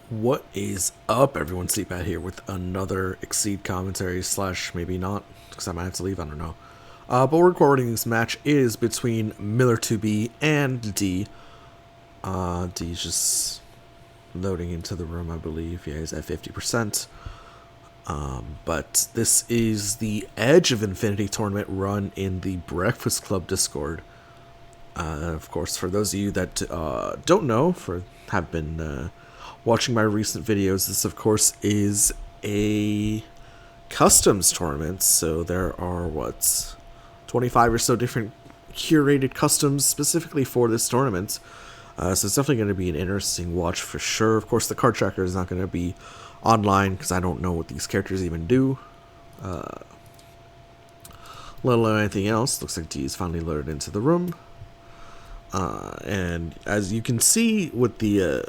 What is up, everyone? Sleepad here with another Exceed commentary slash maybe not, because I might have to leave. I don't know. But we're recording this match is between Miller2B and D. D's just loading into the room, I believe. Yeah, he's at 50%. But this is the Edge of Infinity tournament run in the Breakfast Club Discord. Of course, for those of you that don't know, have been watching my recent videos, this of course is a customs tournament. So there are 25 or so different curated customs specifically for this tournament. So it's definitely going to be an interesting watch for sure. Of course, the card tracker is not going to be online because I don't know what these characters even do. Let alone anything else. Looks like D is finally loaded into the room. And as you can see with the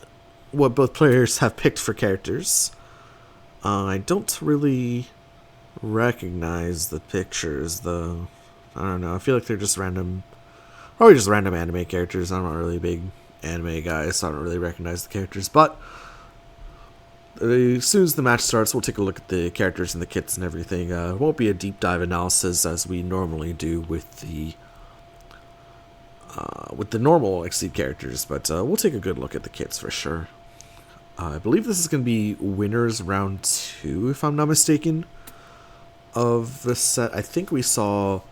what both players have picked for characters, I don't really recognize the pictures, though. I don't know. I feel like they're just probably just random anime characters. I'm not really a big anime guy, so I don't really recognize the characters. But as soon as the match starts, we'll take a look at the characters and the kits and everything. It won't be a deep dive analysis as we normally do with the normal Exceed characters, but we'll take a good look at the kits for sure. I believe this is going to be winners round 2, if I'm not mistaken, of this set. I think we saw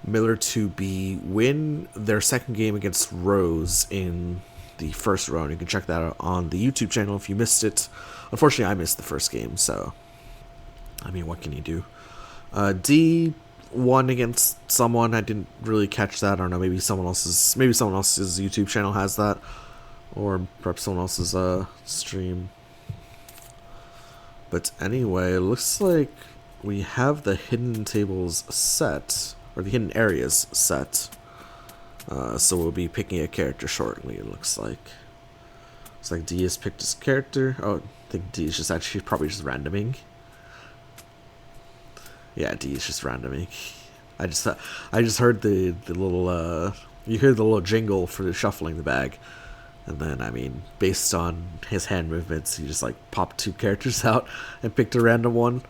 Miller2B win their second game against Rose in the first round. You can check that out on the YouTube channel if you missed it. Unfortunately, I missed the first game, so I mean, what can you do? D won against someone. I didn't really catch that. I don't know. Maybe someone else's YouTube channel has that, or perhaps someone else's stream. But anyway, it looks like we have the hidden tables set, or the hidden areas set. So we'll be picking a character shortly. It looks like. Looks like D has picked his character. Oh, I think D is probably just randoming. Yeah, D is just randoming. I just heard the little you hear the little jingle for shuffling the bag, and then I mean, based on his hand movements, he just like popped 2 characters out and picked a random one.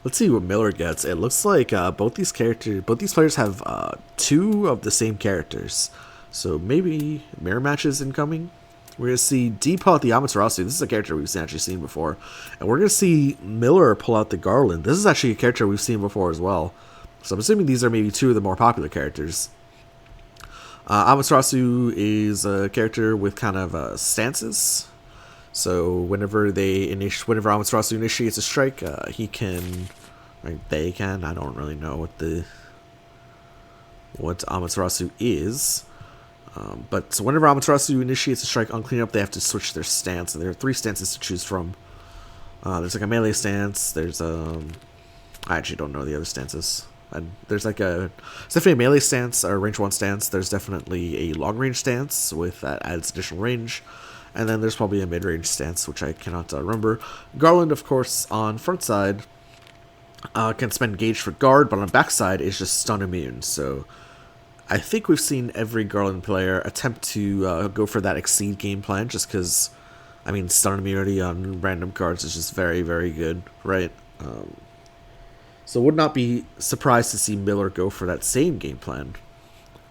Let's see what Miller gets. It looks like both these players have 2 of the same characters, so maybe mirror matches incoming. We're going to see D pull out the Amaterasu. This is a character we've actually seen before. And we're going to see Miller pull out the Garland. This is actually a character we've seen before as well. So I'm assuming these are maybe 2 of the more popular characters. Amaterasu is a character with kind of stances. So whenever Amaterasu initiates a strike, he can, or they can, I don't really know what Amaterasu is. But whenever Amaterasu initiates a strike on cleanup, they have to switch their stance, and there are 3 stances to choose from. There's like a melee stance. There's I actually don't know the other stances. And there's definitely a melee stance or range 1 stance. There's definitely a long range stance with that adds additional range, and then there's probably a mid range stance, which I cannot remember. Garland, of course, on front side can spend gauge for guard, but on back side is just stun immune. So I think we've seen every Garland player attempt to go for that Exceed game plan, just because, I mean, stun immunity on random cards is just very, very good, right? So would not be surprised to see Miller go for that same game plan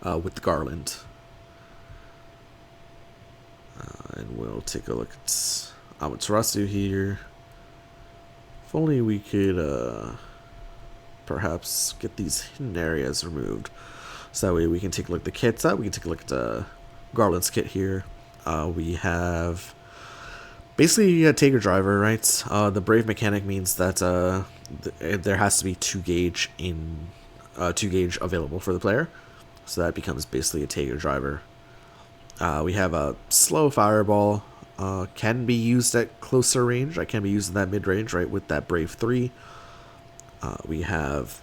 with the Garland. And we'll take a look at Amaterasu here. If only we could perhaps get these hidden areas removed. So that way we can take a look at the kits. We can take a look at Garland's kit here. We have basically a Taker driver, right? The Brave mechanic means that there has to be 2 gauge available for the player. So that becomes basically a Taker driver. We have a slow fireball. Can be used at closer range. I can be used in that mid range, right, with that Brave 3. We have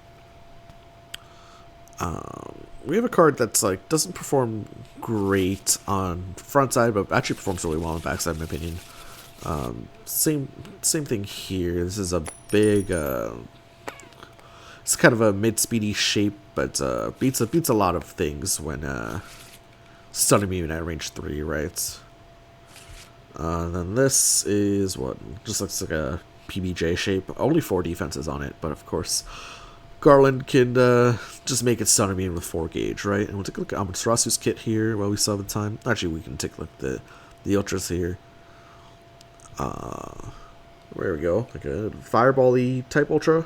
a card that's like doesn't perform great on front side, but actually performs really well on back side, in my opinion. Same thing here. This is a big it's kind of a mid speedy shape, but beats a lot of things when stun immune at range 3, right? Then this is what just looks like a PBJ shape. Only 4 defenses on it, but of course Garland can just make it stun immune with 4 gauge, right? And we'll take a look at Amaterasu's kit here while we still have the time. Actually, we can take a look at the ultras here. There we go, like a fireball-y type ultra.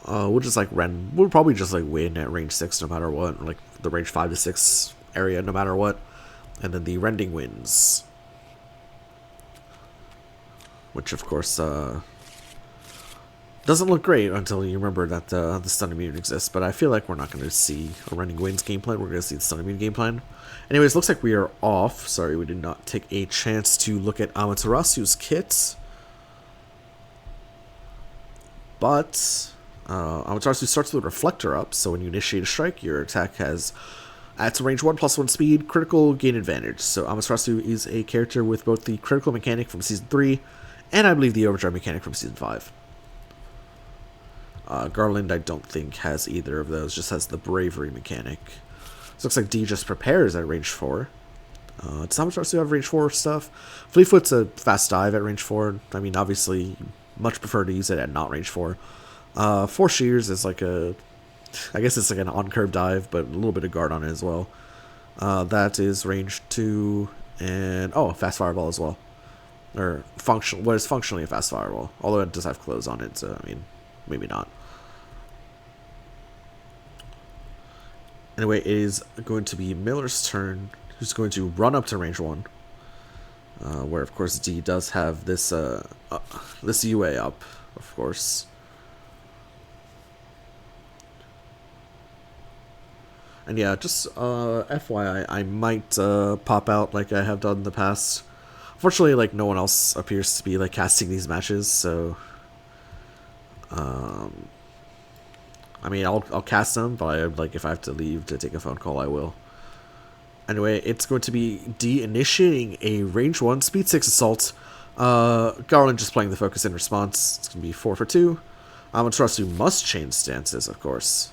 We'll just like we'll probably just like win at range 6 no matter what, like the range 5 to 6 area no matter what. And then the rending wins, which of course doesn't look great until you remember that the stun immune exists. But I feel like we're not going to see a rending wins game plan. We're going to see the stun immune game plan. Anyways, looks like we are off. Sorry, we did not take a chance to look at Amaterasu's kit. But Amaterasu starts with a reflector up, so when you initiate a strike, your attack has at range 1 plus 1 speed, critical gain advantage. So Amaterasu is a character with both the critical mechanic from Season 3, and I believe the overdrive mechanic from Season 5. Garland, I don't think, has either of those, just has the bravery mechanic. So looks like D just prepares at range 4. Does Amaterasu have range 4 stuff? Fleetfoot's a fast dive at range 4. I mean, obviously, much prefer to use it at not range 4. 4 shears is like I guess it's like an on-curve dive, but a little bit of guard on it as well. That is range 2, and fast fireball as well. Or what is functionally a fast fireball, although it does have close on it, so I mean, maybe not. Anyway, it is going to be Miller's turn, who's going to run up to range 1. Where of course D does have this this UA up, of course. And yeah, just FYI, I might pop out like I have done in the past. Unfortunately, like no one else appears to be like casting these matches, so I mean, I'll cast them, but like if I have to leave to take a phone call, I will. Anyway, it's going to be D initiating a range 1 speed 6 assault. Garland just playing the focus in response. It's going to be 4 for 2. Amaterasu must change stances, of course.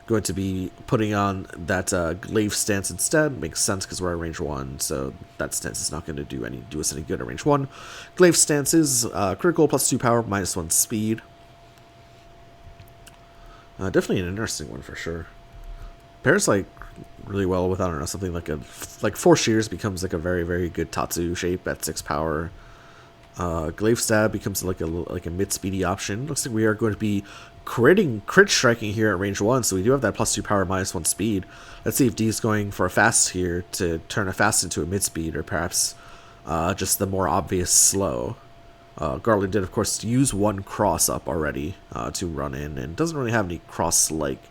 Going to be putting on that glaive stance instead. Makes sense because we're at range 1, so that stance is not going to do us any good at range 1. Glaive stance is critical plus 2 power, minus 1 speed. Definitely an interesting one for sure. Pairs like really well with, I don't know, something like 4 shears becomes like a very, very good Tatsu shape at 6 power. Glaive stab becomes like a mid speedy option. Looks like we are going to be crit striking here at range 1, so we do have that plus 2 power, minus 1 speed. Let's see if D's going for a fast here to turn a fast into a mid speed, or perhaps just the more obvious slow. Garland did, of course, use 1 cross up already to run in, and doesn't really have any cross-like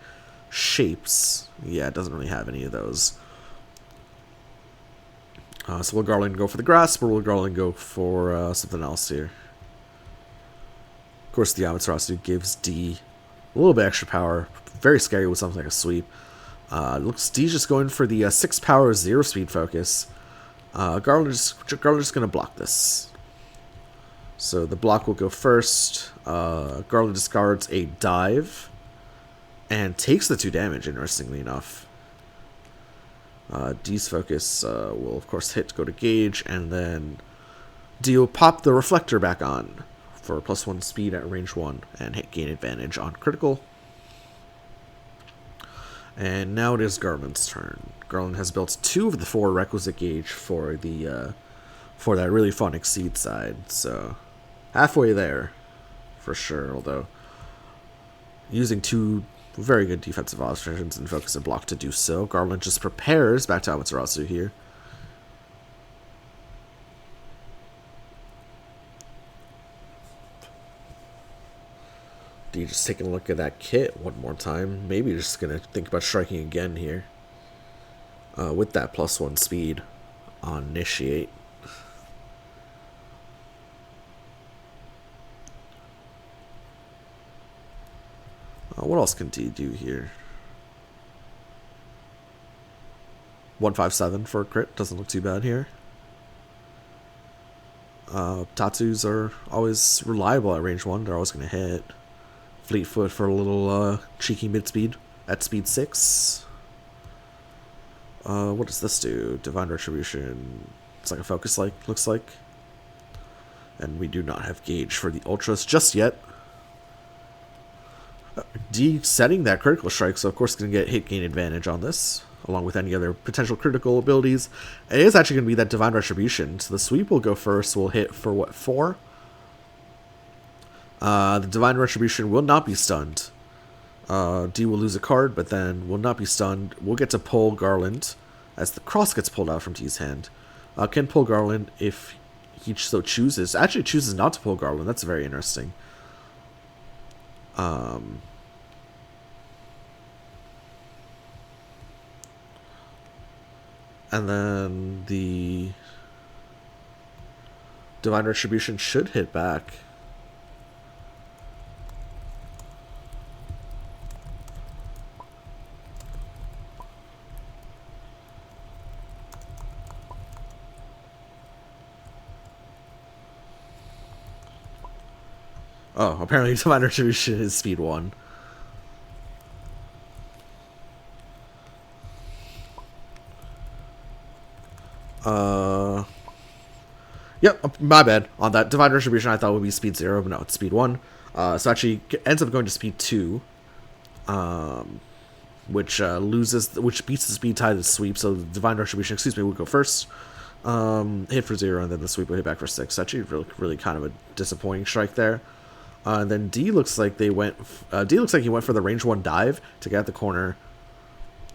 shapes. Yeah, it doesn't really have any of those. So will Garland go for the grasp, or will Garland go for something else here? Of course, the Amaterasu gives D a little bit extra power. Very scary with something like a sweep. Looks D's just going for the 6 power, 0 speed focus. Garland's just going to block this. So the block will go first. Garland discards a dive and takes the 2 damage, interestingly enough. D's focus will, of course, go to gauge, and then D will pop the reflector back on for plus 1 speed at range 1 and gain advantage on critical. And now it is Garland's turn. Garland has built 2 of the 4 requisite gauge for that really fun exceed side, so halfway there for sure, although using 2 very good defensive options and focus and block to do so. Garland just prepares back to Amaterasu here. D just taking a look at that kit one more time. Maybe just going to think about striking again here. With that plus 1 speed on initiate. What else can D do here? 157 for a crit. Doesn't look too bad here. Tatsus are always reliable at range 1. They're always going to hit. Fleetfoot for a little cheeky mid-speed at speed 6. What does this do? Divine Retribution. It's like a focus like, looks like. And we do not have gauge for the ultras just yet. D setting that critical strike, so of course going to get hit gain advantage on this, along with any other potential critical abilities. It is actually going to be that Divine Retribution, so the sweep will go first, will hit for what, 4? The Divine Retribution will not be stunned. D will lose a card, but then will not be stunned. We'll get to pull Garland, as the cross gets pulled out from D's hand. Can pull Garland if he so chooses. Actually chooses not to pull Garland, that's very interesting. And then the Divine Retribution should hit back. Oh, apparently Divine Retribution is speed 1. Yep, my bad. On that Divine Retribution I thought would be speed 0, but no, it's speed 1. So actually ends up going to speed 2. Which beats the speed tie of the sweep, so the Divine Retribution, would go first. Hit for 0, and then the sweep will hit back for 6. Actually, really kind of a disappointing strike there. And then D looks like he went for the range 1 dive to get at the corner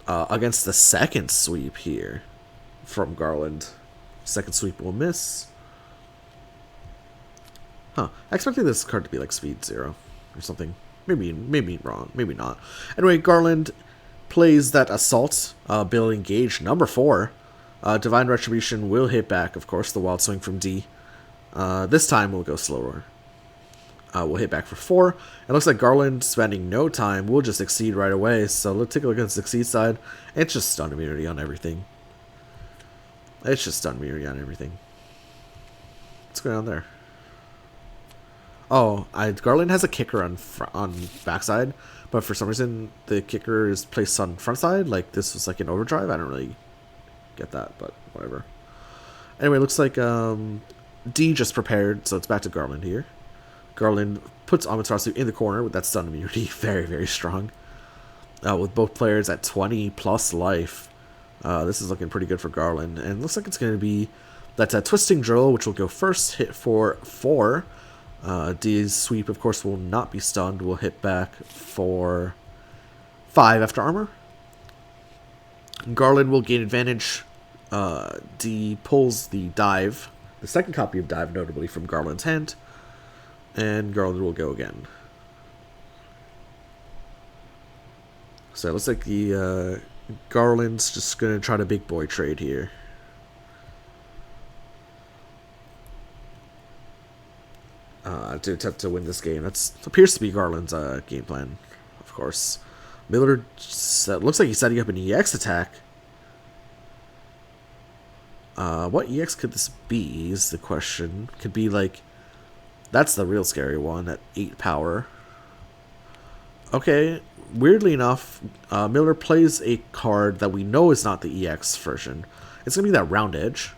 against the second sweep here from Garland. Second sweep will miss. Huh. I expected this card to be like speed 0 or something. Maybe wrong. Maybe not. Anyway, Garland plays that assault, building gauge number 4. Divine Retribution will hit back, of course, the wild swing from D. This time we'll go slower. We'll hit back for 4. It looks like Garland spending no time will just exceed right away. So let's take a look at the succeed side. It's just stun immunity on everything. What's going on there? Oh, Garland has a kicker on backside, but for some reason the kicker is placed on front side. Like this was like an overdrive. I don't really get that, but whatever. Anyway, looks like D just prepared, so it's back to Garland here. Garland puts Amaterasu in the corner with that stun immunity. Very, very strong. With both players at 20 plus life. This is looking pretty good for Garland. And it looks like it's going to be that Twisting Drill, which will go first, hit for 4. D's sweep, of course, will not be stunned. Will hit back for 5 after armor. Garland will gain advantage. D pulls the dive. The second copy of dive, notably, from Garland's hand. And Garland will go again. So it looks like the Garland's just going to try to big boy trade here. To attempt to win this game. That appears to be Garland's game plan, of course. Miller looks like he's setting up an EX attack. What EX could this be is the question. Could be like... That's the real scary one at 8 power. Okay, weirdly enough, Miller plays a card that we know is not the EX version. It's going to be that Round Edge.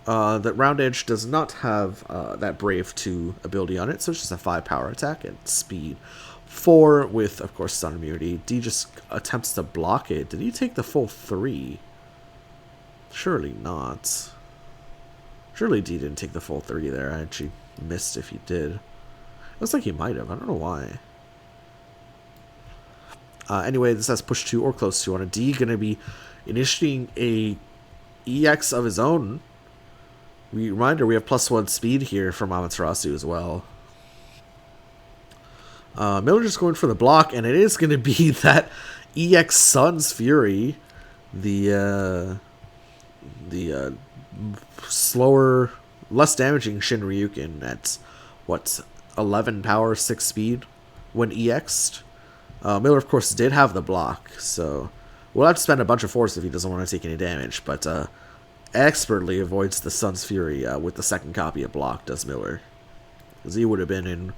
That Round Edge does not have that Brave 2 ability on it, so it's just a 5 power attack and speed 4 with, of course, stun immunity. D just attempts to block it. Did he take the full 3? Surely not. Surely D didn't take the full 3 there. I actually missed if he did. It looks like he might have. I don't know why. Anyway, this has push 2 or close to on a D. Going to be initiating a EX of his own. Reminder, we have +1 speed here from Amaterasu as well. Miller just going for the block, and it is going to be that EX Sun's Fury. The slower, less damaging Shinryuken at, what, 11 power, 6 speed when EX'd. Miller, of course, did have the block, so we'll have to spend a bunch of force if he doesn't want to take any damage, but expertly avoids the Sun's Fury with the second copy of block, does Miller. Because he would have been in...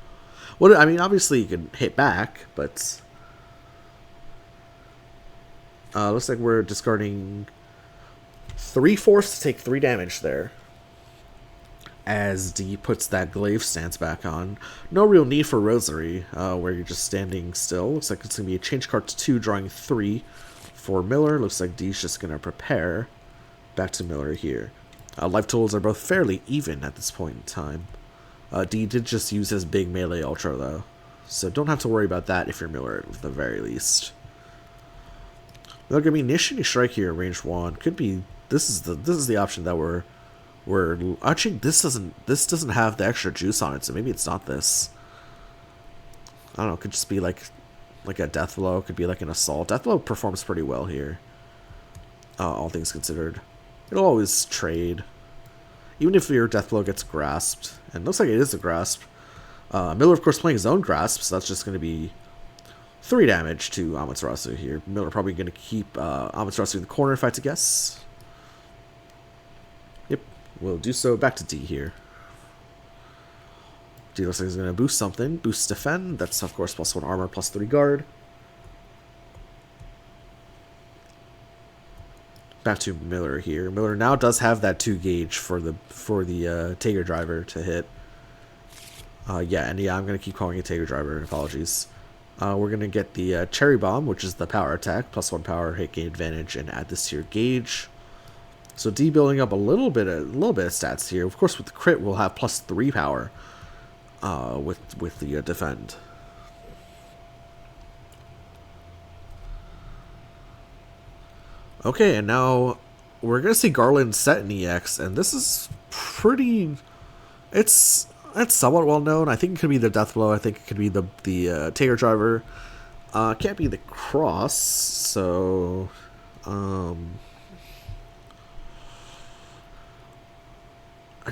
Well, I mean, obviously he can hit back, but... looks like we're discarding 3 force to take 3 damage there. As D puts that glaive stance back on. No real need for Rosary, where you're just standing still. Looks like it's going to be a change card to 2, drawing 3 for Miller. Looks like D's just going to prepare. Back to Miller here. Life totals are both fairly even at this point in time. D did just use his big melee ultra though, so don't have to worry about that if you're Miller at the very least. Miller gonna be initiating strike here, range 1. Could be this is the option that we're actually this doesn't have the extra juice on it, so maybe it's not this. I don't know. It could just be like a death blow. Could be like an assault. Death blow performs pretty well here. All things considered, it'll always trade. Even if your death blow gets grasped, and it looks like it is a grasp. Miller, of course, playing his own grasp, so that's just going to be 3 damage to Amaterasu here. Miller probably going to keep Amaterasu in the corner, if I had to guess. Yep, we'll do so. Back to D here. D looks like he's going to boost something. Boost defend. That's, of course, +1 armor, +3 guard. Back to Miller here. Miller now does have that 2 gauge for the Tager driver to hit. I'm gonna keep calling it Tager driver. Apologies. We're gonna get the cherry bomb, which is the power attack, +1 power, hit gain advantage, and add this to your gauge. So D building up a little bit of stats here. Of course, with the crit, we'll have +3 power. With the defend. Okay, and now we're gonna see Garland set in EX, and this is pretty. It's somewhat well known. I think it could be the death blow. I think it could be the Tager driver. Can't be the cross. So, I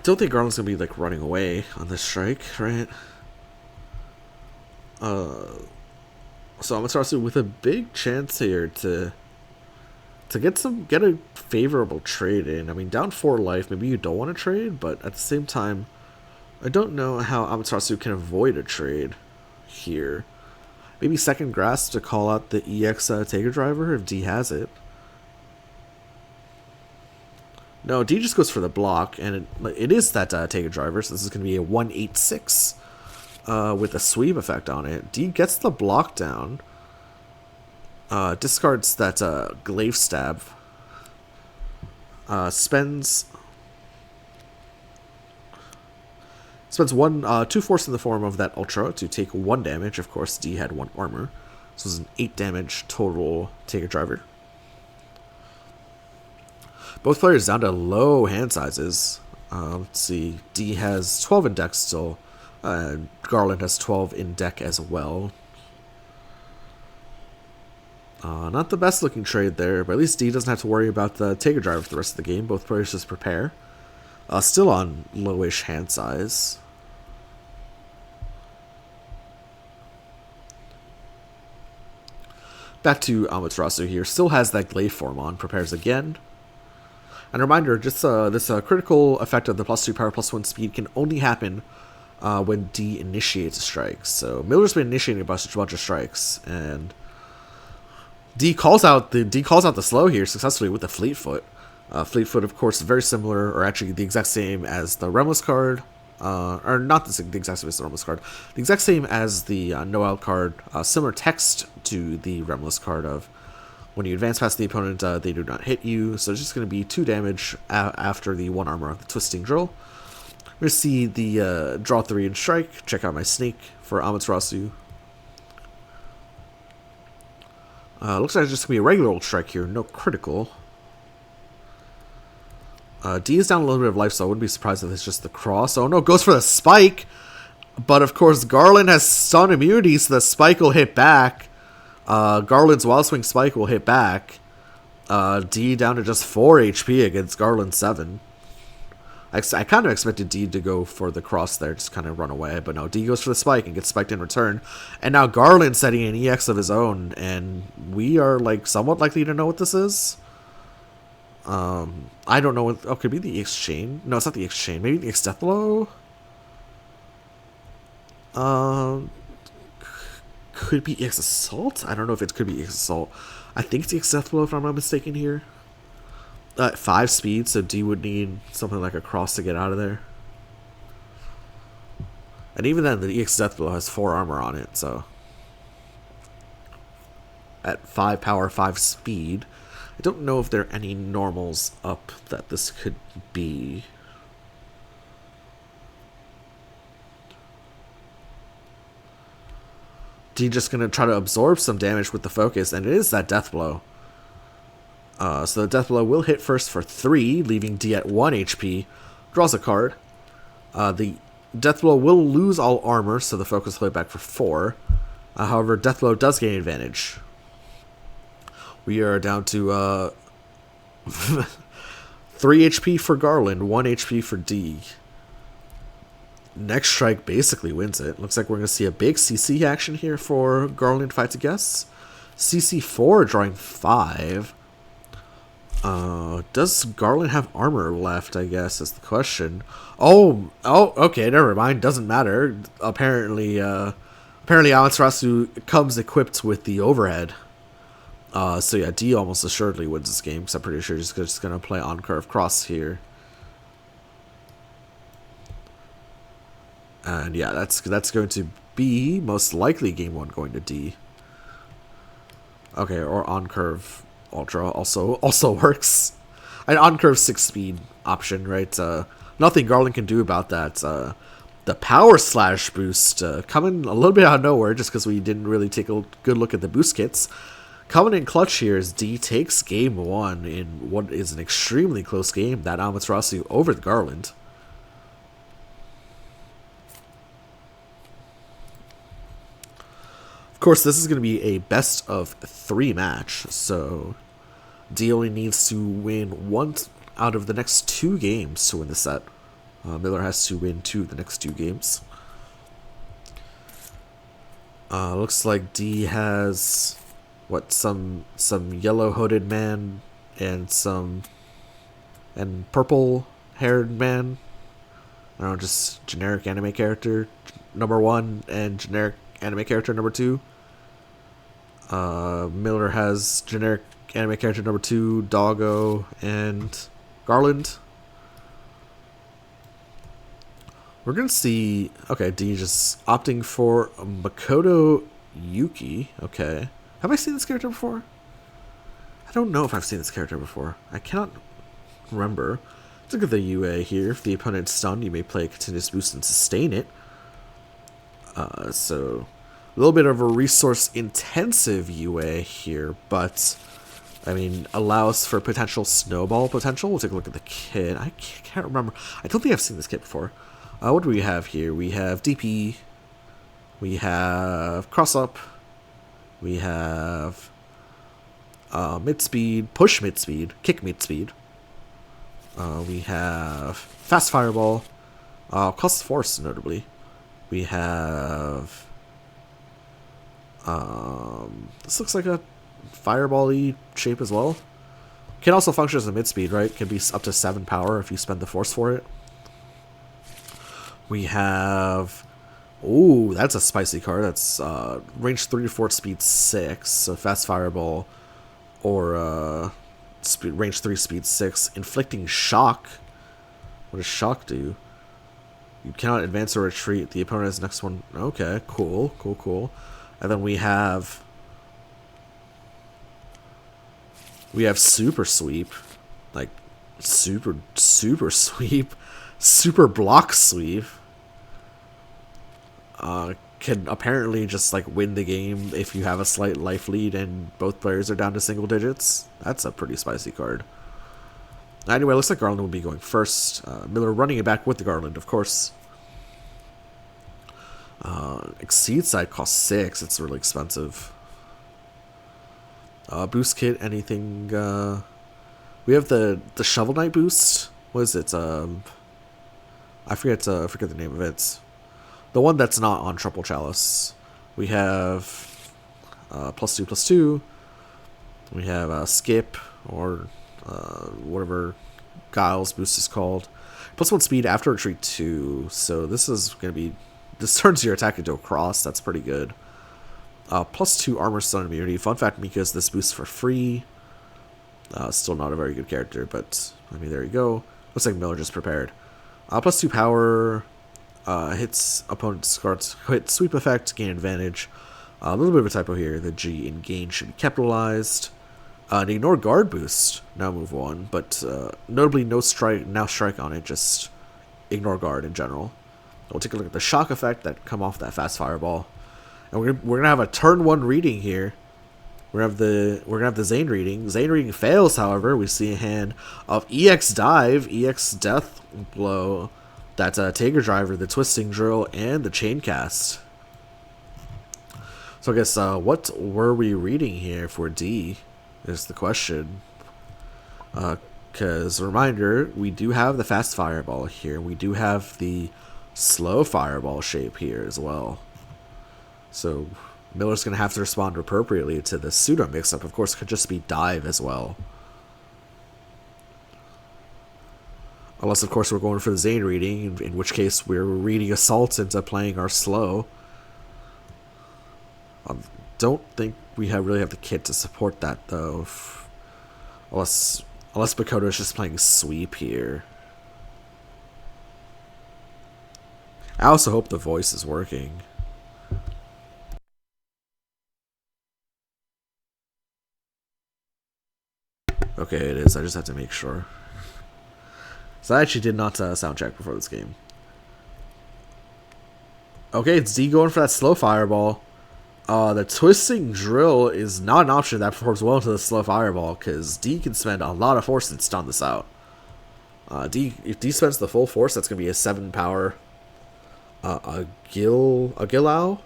don't think Garland's gonna be like running away on this strike, right? So I'm gonna start with a big chance here to get a favorable trade in. I mean, down 4 life, maybe you don't want to trade, but at the same time, I don't know how Amaterasu can avoid a trade here. Maybe second grasp to call out the EX Tager driver if D has it. No, D just goes for the block, and it is that Tager driver, so this is going to be a 186 with a sweep effect on it. D gets the block down. Discards that glaive stab. Spends 2 force in the form of that ultra to take 1 damage. Of course, D had 1 armor, so it's an 8 damage total Tager driver. Both players down to low hand sizes. Let's see. D has 12 in deck still. Garland has 12 in deck as well. Not the best looking trade there, but at least D doesn't have to worry about the Tager driver for the rest of the game. Both players just prepare. Still on lowish hand size. Back to Amaterasu here. Still has that glaive form on. Prepares again. And a reminder, just this critical effect of the +2 power +1 speed can only happen when D initiates a strike. So Miller's been initiating a bunch of strikes, and D calls out the slow here successfully with the Fleetfoot. Fleetfoot, of course, very similar, or actually the exact same as the Remless card, or not the exact same as the Remless card, the exact same as the No Out card. Similar text to the Remless card of when you advance past the opponent, they do not hit you. So it's just going to be 2 damage after the 1 armor of the Twisting Drill. We're going to see the draw 3 and strike. Check out my snake for Amaterasu. Looks like it's just going to be a regular old strike here, no critical. D is down a little bit of life, so I wouldn't be surprised if it's just the cross. Oh no, goes for the spike! But of course, Garland has stun immunity, so the spike will hit back. Garland's Wild Swing spike will hit back. D down to just 4 HP against Garland 7. I kind of expected D to go for the cross there, just kind of run away. But no, D goes for the spike and gets spiked in return. And now Garland's setting an EX of his own, and we are like somewhat likely to know what this is. I don't know what. Oh, could it be the EX chain? No, it's not the EX chain. Maybe the EX death blow. Could it be EX assault? I don't know if it could be EX assault. I think it's EX death blow if I'm not mistaken here. 5 speed, so D would need something like a cross to get out of there. And even then, the EX Death Blow has 4 armor on it, so at 5 power, 5 speed, I don't know if there are any normals up that this could be. D just gonna try to absorb some damage with the focus, and it is that Death Blow. So the Death Blow will hit first for 3, leaving D at 1 HP. Draws a card. The Death Blow will lose all armor, so the focus will hit back for 4. However, Death Blow does gain advantage. We are down to 3 HP for Garland, 1 HP for D. Next strike basically wins it. Looks like we're going to see a big CC action here for Garland, if I had to guess. CC4 drawing 5. Does Garland have armor left, I guess, is the question. Oh, okay, never mind. Doesn't matter. Apparently Amaterasu comes equipped with the overhead. So yeah, D almost assuredly wins this game, because I'm pretty sure he's just going to play on curve cross here. And yeah, that's going to be most likely game 1 going to D. Okay, or on curve ultra also works. An on curve 6 speed option, right? Nothing Garland can do about that. The power slash boost coming a little bit out of nowhere, just because we didn't really take a good look at the boost kits. Coming in clutch here as D takes game 1 in what is an extremely close game, that Amaterasu over the Garland. Of course, this is going to be a best of 3 match, so D only needs to win 1 out of the next 2 games to win the set. Miller has to win 2 of the next 2 games. Looks like D has some yellow hooded man and purple haired man. I don't know, just generic anime character number 1 and generic anime character number 2. Miller has generic anime character number 2, Doggo, and Garland. We're going to see... Okay, D just opting for Makoto Yuki. Okay. Have I seen this character before? I don't know if I've seen this character before. I cannot remember. Let's look at the UA here. If the opponent is stunned, you may play a continuous boost and sustain it. So... a little bit of a resource-intensive UA here, but, I mean, allows for potential snowball potential. We'll take a look at the kit. I can't remember. I don't think I've seen this kit before. What do we have here? We have DP. We have cross-up. We have mid-speed, push mid-speed, kick mid-speed. We have fast fireball. Cost force, notably. We have... this looks like a fireball-y shape as well. Can also function as a mid-speed, right? Can be up to 7 power if you spend the force for it. We have... ooh, that's a spicy card. That's range 3 to 4, speed 6. So fast fireball or range 3, speed 6. Inflicting shock. What does shock do? You cannot advance or retreat. The opponent has the next one. Okay, cool. And then we have super sweep, like super sweep, super block sweep. Can apparently just like win the game if you have a slight life lead and both players are down to single digits. That's a pretty spicy card. Anyway, looks like Garland will be going first. Miller running it back with the Garland, of course. Exceed side costs 6. It's really expensive. Boost kit, anything? We have the Shovel Knight boost. What is it? I forget the name of it. The one that's not on Triple Chalice. We have +2/+2. We have skip or whatever Guile's boost is called. +1 speed after retreat 2. So this is gonna be. This turns your attack into a cross. That's pretty good. +2 armor stun immunity. Fun fact, Mika's this boost for free. Still not a very good character, but I mean, there you go. Looks like Miller just prepared. +2 power, hits opponent's cards, hit sweep effect, gain advantage. A little bit of a typo here. The G in gain should be capitalized. An ignore guard boost, now move 1, but notably no strike, now strike on it, just ignore guard in general. We'll take a look at the shock effect that come off that fast fireball. And we're gonna have a turn 1 reading here. We're gonna have the Zane reading. Zane reading fails, however. We see a hand of EX dive, EX death blow. That's a Tiger Driver, the twisting drill, and the chain cast. So I guess what were we reading here for D is the question. Because reminder, we do have the fast fireball here. We do have the slow fireball shape here as well. So Miller's going to have to respond appropriately to the pseudo mix-up. Of course, it could just be dive as well. Unless, of course, we're going for the Zane reading, in which case we're reading assault into playing our slow. Don't think we really have the kit to support that, though. Unless Makoto is just playing sweep here. I also hope the voice is working. Okay, it is. I just have to make sure. So I actually did not sound check before this game. Okay, it's D going for that slow fireball. The twisting drill is not an option that performs well into the slow fireball, because D can spend a lot of force and stun this out. If D spends the full force, that's going to be a 7 power Agilao.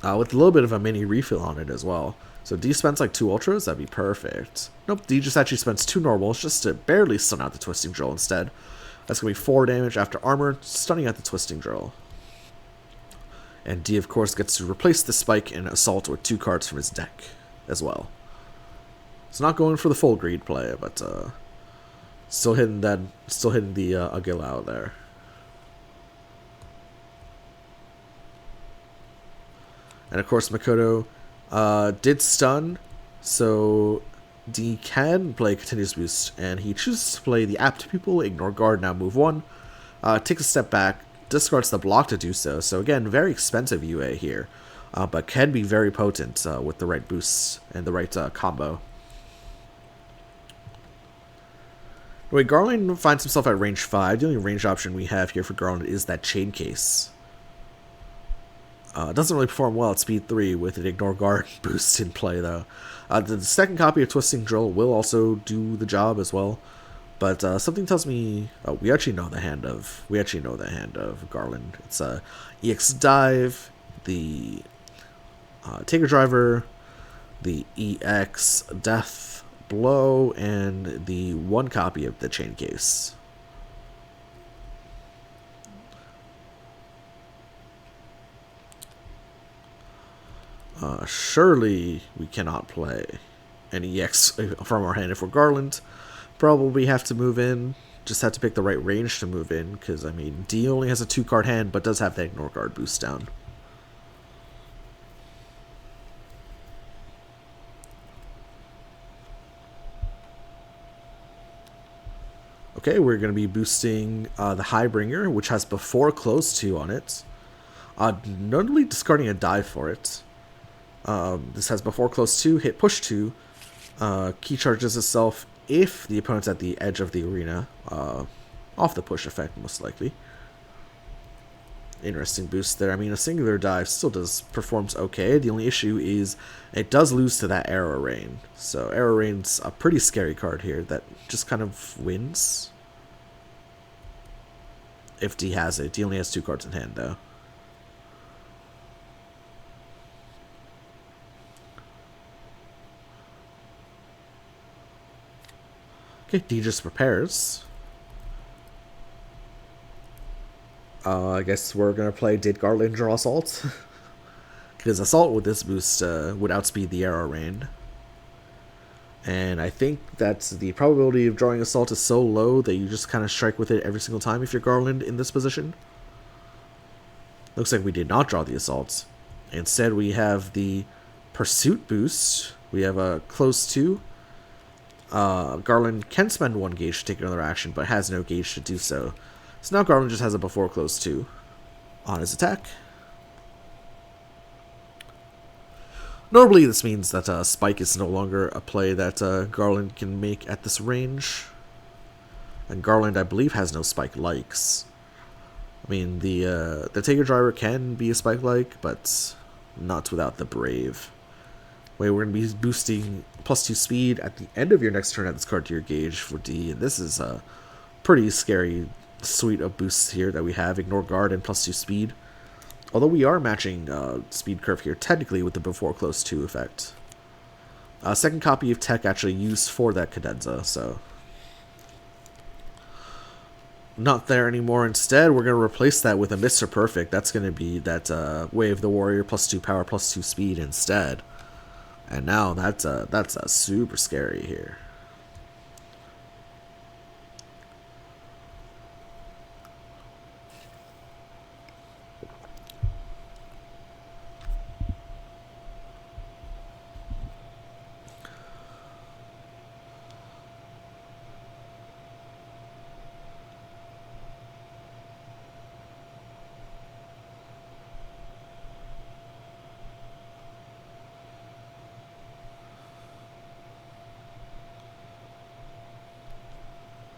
With a little bit of a mini refill on it as well. So D spends like 2 ultras, that'd be perfect. Nope, D just actually spends 2 normals just to barely stun out the twisting drill instead. That's going to be 4 damage after armor, stunning out the twisting drill. And D, of course, gets to replace the spike and assault with 2 cards from his deck as well. It's not going for the full greed play, but still hitting the Agilao there. And of course, Makoto did stun, so D can play continuous boost, and he chooses to play the apt pupil, ignore guard, now move 1, takes a step back, discards the block to do so. So again, very expensive UA here, but can be very potent with the right boosts and the right combo. Anyway, Garland finds himself at range 5. The only range option we have here for Garland is that chain case. Doesn't really perform well at speed 3 with an ignore guard boost in play, though. The second copy of Twisting Drill will also do the job as well, but something tells me we actually know the hand of Garland. It's EX Dive, the Tiger Driver, the EX Death Blow, and the 1 copy of the Chain Case. Surely we cannot play an EX from our hand if we're Garland. Probably have to move in. Just have to pick the right range to move in, because, I mean, D only has a 2-card hand, but does have the ignore guard boost down. Okay, we're going to be boosting the Highbringer, which has before close 2 on it. Notably discarding a die for it. This has before close 2, hit push 2. Key charges itself if the opponent's at the edge of the arena. Off the push effect, most likely. Interesting boost there. I mean, a singular dive still performs okay. The only issue is it does lose to that Arrow Rain. So Arrow Rain's a pretty scary card here that just kind of wins. If D has it. D only has 2 cards in hand, though. Okay, D just prepares. I guess we're going to play Did Garland draw Assault? Because Assault with this boost would outspeed the Arrow Rain. And I think that the probability of drawing Assault is so low that you just kind of strike with it every single time if you're Garland in this position. Looks like we did not draw the Assault. Instead, we have the Pursuit boost. We have a close 2. Garland can spend 1 gauge to take another action, but has no gauge to do so. So now Garland just has a before close 2 on his attack. Notably, this means that Spike is no longer a play that Garland can make at this range. And Garland, I believe, has no Spike likes. I mean, the Taker Driver can be a Spike like, but not without the Brave. Wait, we're going to be boosting +2 speed at the end of your next turn at this card to your gauge for D. And this is a pretty scary suite of boosts here that we have. Ignore Guard and +2 speed. Although we are matching speed curve here technically with the before close 2 effect. Second copy of tech actually used for that cadenza, so not there anymore. Instead, we're going to replace that with a Mr. Perfect. That's going to be that Wave the Warrior +2 power +2 speed instead. And now that's super scary here.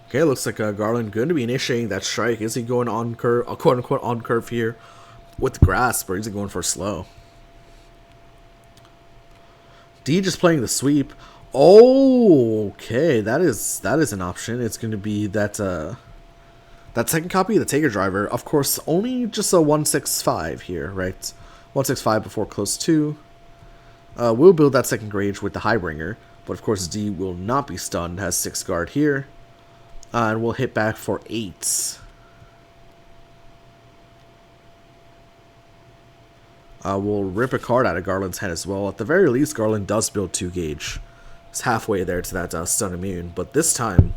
Okay, looks like Garland going to be initiating that strike. Is he going on curve, quote unquote on curve here with the grasp, or is he going for slow? D just playing the sweep. Oh, okay, that is an option. It's going to be that that second copy of the Taker Driver. Of course, only just a 165 here, right? 165 before close 2. We'll build that second gauge with the Highbringer, but of course D will not be stunned. Has 6 guard here. And we'll hit back for 8. We'll rip a card out of Garland's hand as well. At the very least, Garland does build 2 gauge. It's halfway there to that stun immune. But this time,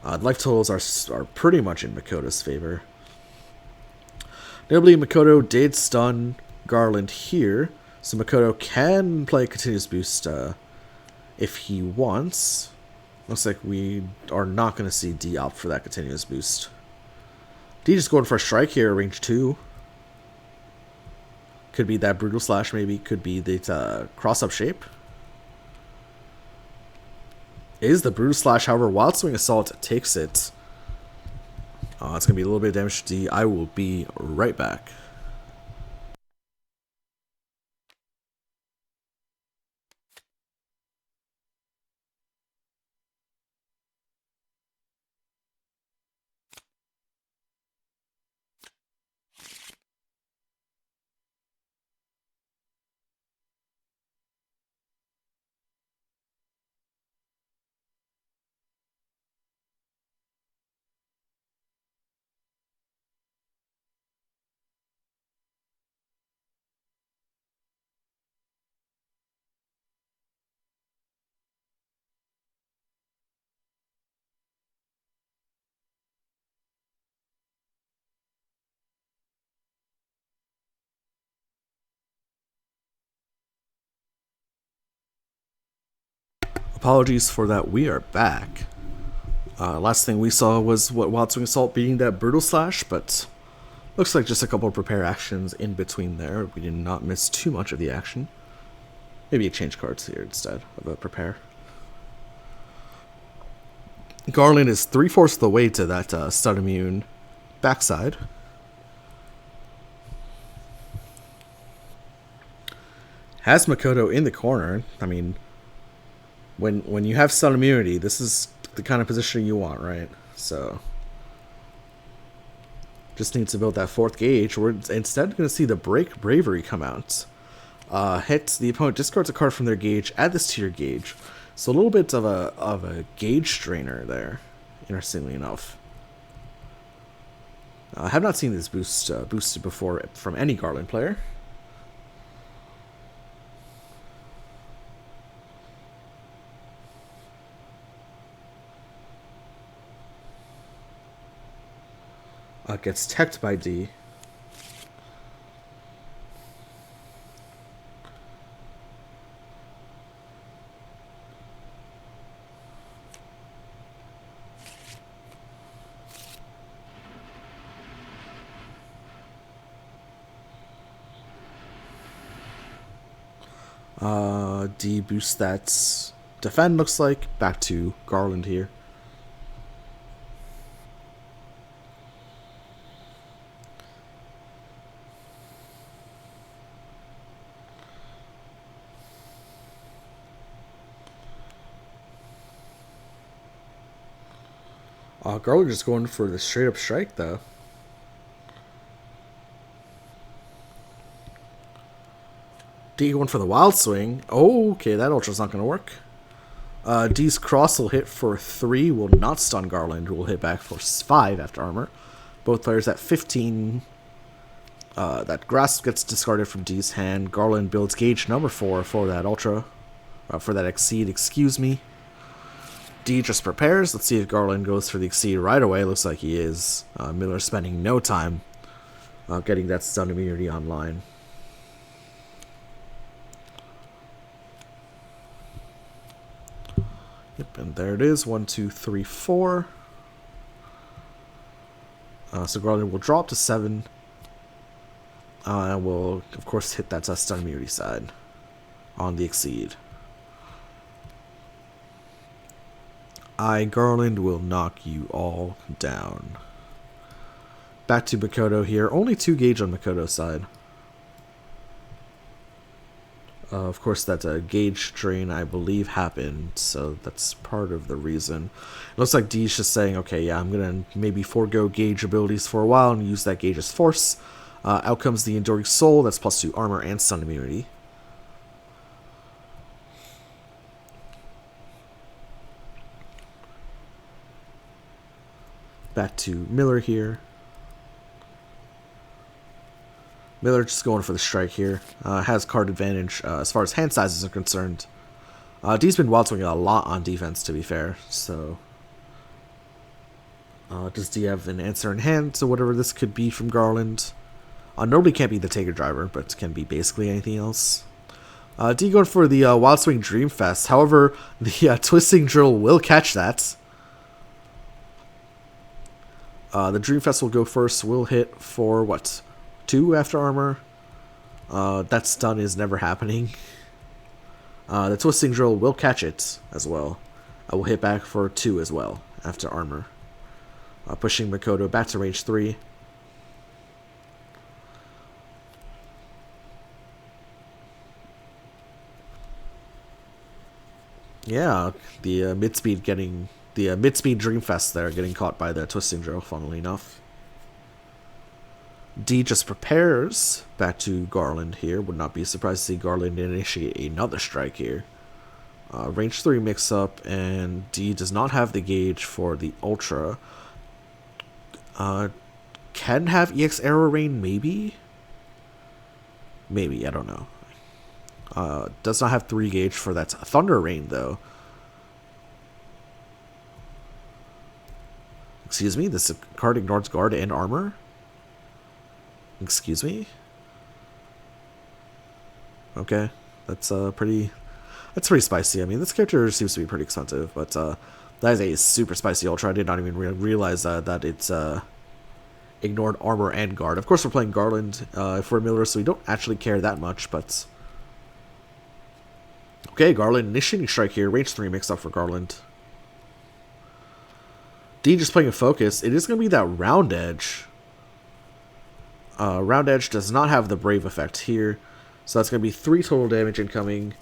life totals are pretty much in Makoto's favor. Notably, Makoto did stun Garland here. So Makoto can play continuous boost if he wants. Looks like we are not going to see D opt for that continuous boost. D just going for a strike here, range 2. Could be that Brutal Slash, maybe. Could be the cross-up shape. Is the Brutal Slash, however, Wild Swing Assault takes it. It's going to be a little bit of damage to D. I will be right back. Apologies for that. We are back. Last thing we saw was what Wild Swing Assault beating that Brutal Slash, but looks like just a couple of prepare actions in between there. We did not miss too much of the action. Maybe a change cards here instead of a prepare. Garland is 3/4 of the way to that stun immune backside. Has Makoto in the corner. I mean, when you have stun immunity, this is the kind of position you want, right? So just needs to build that 4th gauge. We're instead going to see the Bravery come out. Hits the opponent, discards a card from their gauge, add this to your gauge. So a little bit of a gauge strainer there, interestingly enough. I have not seen this boosted before from any Garland player. Gets teched by D. D boosts that defend, looks like. Back to Garland here. Garland just going for the straight up strike though. D going for the wild swing. Oh, okay, that ultra's not going to work. D's cross will hit for 3, will not stun Garland, will hit back for 5 after armor. Both players at 15. That grass gets discarded from D's hand. Garland builds gauge number 4 for that ultra. For that exceed, excuse me. D just prepares. Let's see if Garland goes for the exceed right away. Looks like he is. Miller spending no time getting that stun immunity online. Yep, and there it is. 1, 2, 3, 4. So Garland will drop to 7. And will, of course, hit that stun immunity side on the exceed. Garland will knock you all down. Back to Makoto here. Only 2 gauge on Makoto's side. Of course, that gauge drain, I believe, happened, so that's part of the reason. It looks like D's just saying, okay, yeah, I'm going to maybe forego gauge abilities for a while and use that gauge as force. Out comes the Enduring Soul, that's +2 armor and stun immunity. Back to Miller here. Miller just going for the strike here. Has card advantage as far as hand sizes are concerned. D's been wild swinging a lot on defense, to be fair. So, does D have an answer in hand to whatever this could be from Garland? Normally can't be the Taker Driver, but can be basically anything else. D going for the Wild Swing Dream Fest. However, the Twisting Drill will catch that. The Dream Fest will go first. Will hit for what? 2 after armor. That stun is never happening. The Twisting Drill will catch it as well. I will hit back for 2 as well after armor. Pushing Makoto back to range 3. Yeah, the mid-speed getting the mid-speed Dreamfest there getting caught by the Twisting Drill, funnily enough. D just prepares back to Garland here. Would not be surprised to see Garland initiate another strike here. Range 3 mix up, and D does not have the gauge for the Ultra. Can have EX Arrow Rain, maybe? Maybe, I don't know. Does not have 3 gauge for that Thunder Rain, though. Excuse me, this card ignores guard and armor? Excuse me? Okay, that's pretty spicy. I mean, this character seems to be pretty expensive, but that is a super spicy ultra. I did not even realize that it's ignored armor and guard. Of course, we're playing Garland for Miller, so we don't actually care that much, but... Okay, Garland initiating strike here. Range 3 mixed up for Garland. D just playing a focus. It is going to be that Round Edge. Round Edge does not have the Brave effect here, so that's going to be 3 total damage incoming.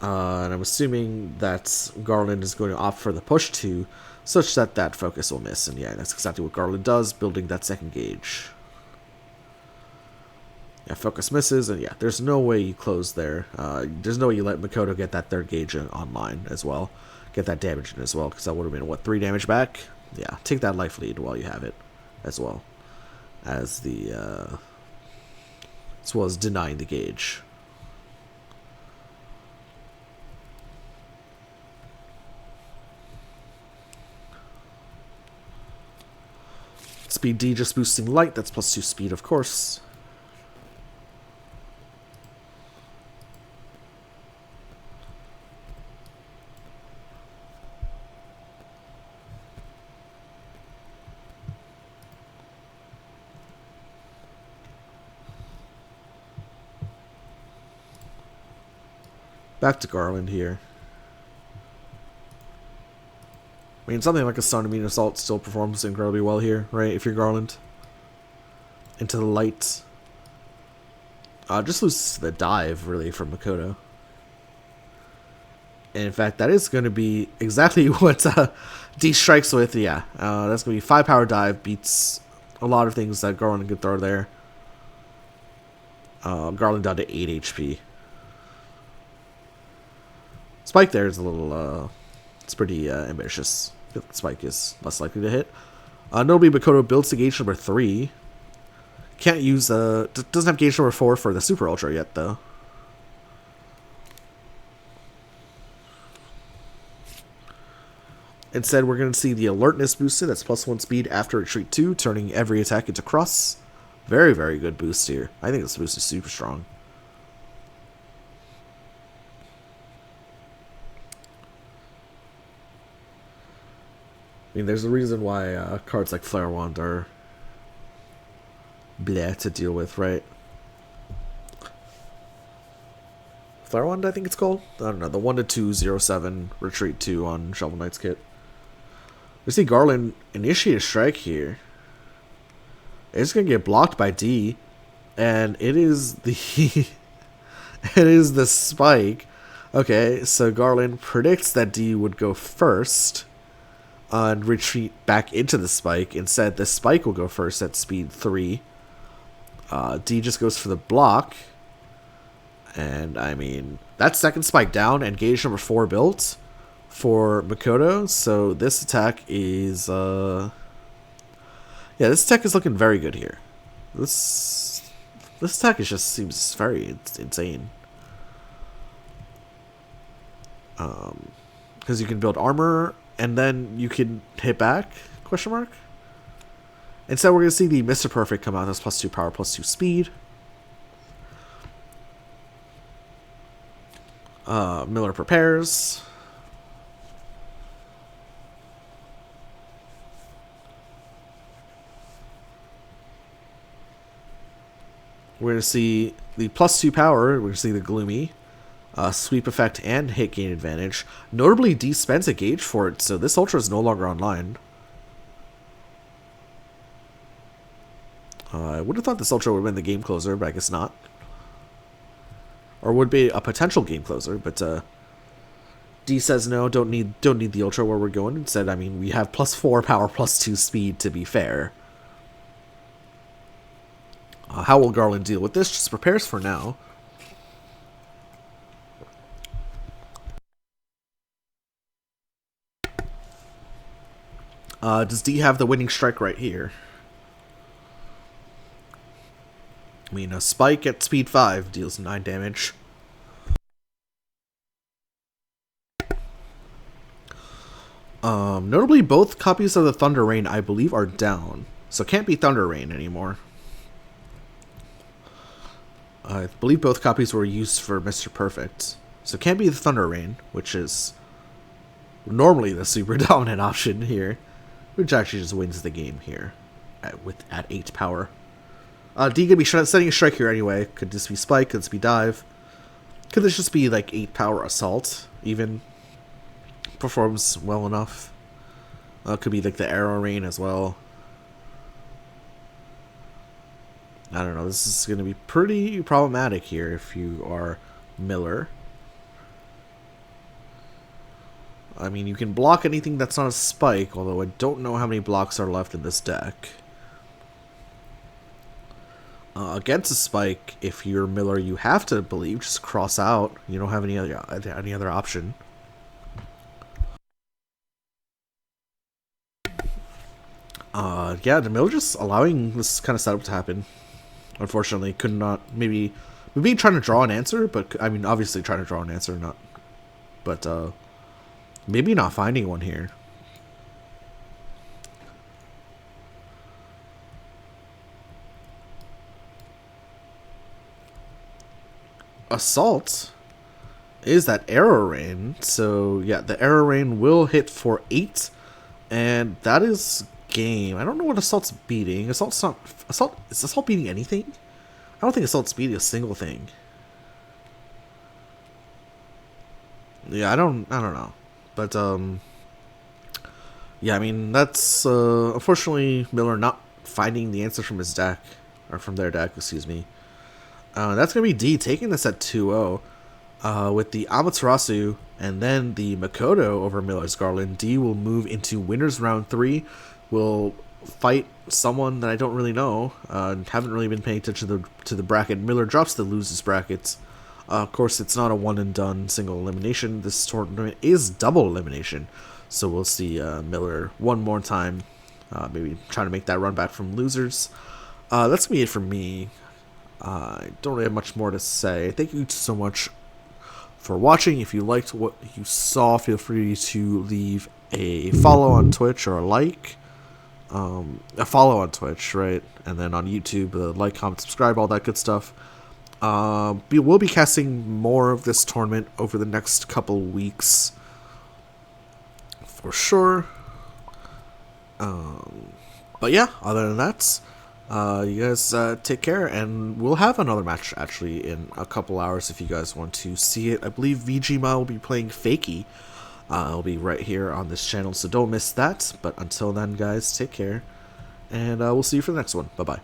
And I'm assuming that Garland is going to opt for the push 2, such that that focus will miss. And yeah, that's exactly what Garland does, building that second gauge. Yeah, focus misses, and yeah, there's no way you close there. There's no way you let Makoto get that third gauge online as well. Get that damage in as well, because that would have been, what, 3 damage back? Yeah, take that life lead while you have it as well. As well as denying the gauge. Speed D just boosting light, that's +2 speed, of course. Back to Garland here. I mean, something like a Stun Immune Assault still performs incredibly well here, right? If you're Garland. Into the light. Just loses the dive, really, from Makoto. And in fact, that is going to be exactly what D strikes with. Yeah, that's going to be 5 power dive. Beats a lot of things that Garland could throw there. Garland down to 8 HP. Spike there is a little, it's pretty ambitious. I feel like Spike is less likely to hit. Notably, Makoto builds to gauge number 3. Can't use, doesn't have gauge number 4 for the Super Ultra yet, though. Instead, we're going to see the alertness boosted. That's +1 speed after retreat 2, turning every attack into cross. Very, very good boost here. I think this boost is super strong. I mean, there's a reason why cards like Flare Wand are bleh to deal with, right? Flare Wand, I think it's called? I don't know. The 1-2-0-7 retreat 2 on Shovel Knight's kit. We see Garland initiate a strike here. It's going to get blocked by D. And it is the... it is the spike. Okay, so Garland predicts that D would go first. And retreat back into the spike. Instead, the spike will go first at speed 3. D just goes for the block. And, I mean, that's second spike down and gauge number 4 built for Makoto. So this attack is, yeah, this attack is looking very good here. This attack is just seems very insane. Because you can build armor and then you can hit back, question mark. Instead, we're going to see the Mr. Perfect come out. That's +2 power, +2 speed. Miller prepares. We're going to see the +2 power. We're going to see the Gloomy. Sweep effect and hit gain advantage. Notably, D spends a gauge for it, so this Ultra is no longer online. I would have thought this Ultra would have been the game closer, but I guess not. Or would be a potential game closer, but D says no, don't need the Ultra where we're going. Instead, I mean, we have +4 power, +2 speed, to be fair. How will Garland deal with this? Just prepares for now. Does D have the winning strike right here? I mean, a spike at speed 5 deals 9 damage. Notably, both copies of the Thunder Rain, I believe, are down. So can't be Thunder Rain anymore. I believe both copies were used for Mr. Perfect. So can't be the Thunder Rain, which is normally the super dominant option here. Which actually just wins the game here at 8 power. D gonna be setting a strike here anyway. Could this be Spike? Could this be Dive? Could this just be like 8 power Assault? Even performs well enough. Could be like the Arrow Rain as well. I don't know. This is gonna be pretty problematic here if you are Miller. I mean, you can block anything that's not a Spike, although I don't know how many blocks are left in this deck. Against a Spike, if you're Miller, you have to believe, just cross out. You don't have any other option. Yeah, the Miller just allowing this kind of setup to happen. Unfortunately, could not, maybe trying to draw an answer, but, I mean, obviously trying to draw an answer, not, but, maybe not finding one here. Assault is that Arrow Rain. So, yeah, the Arrow Rain will hit for 8. And that is game. I don't know what Assault's beating. Assault's not... Is Assault beating anything? I don't think Assault's beating a single thing. Yeah, I don't know, but yeah, I mean that's unfortunately Miller not finding the answer from his deck or from their deck, excuse me. That's gonna be D taking this at 2-0. With the Amaterasu and then the Makoto over Miller's Garland, D will move into winners round 3. Will fight someone that I don't really know. Haven't really been paying attention to the bracket. Miller drops the losers brackets. Of course, it's not a one and done single elimination. This tournament is double elimination, so we'll see Miller one more time. Maybe trying to make that run back from losers. That's gonna be it for me. I don't really have much more to say. Thank you so much for watching. If you liked what you saw, feel free to leave a follow on Twitch or a like. A follow on Twitch, right? And then on YouTube, like, comment, subscribe, all that good stuff. We'll be casting more of this tournament over the next couple weeks, for sure. But yeah, other than that, you guys take care, and we'll have another match actually in a couple hours if you guys want to see it. I believe VGMA will be playing Fakey. It'll be right here on this channel, so don't miss that. But until then, guys, take care, and we'll see you for the next one. Bye-bye.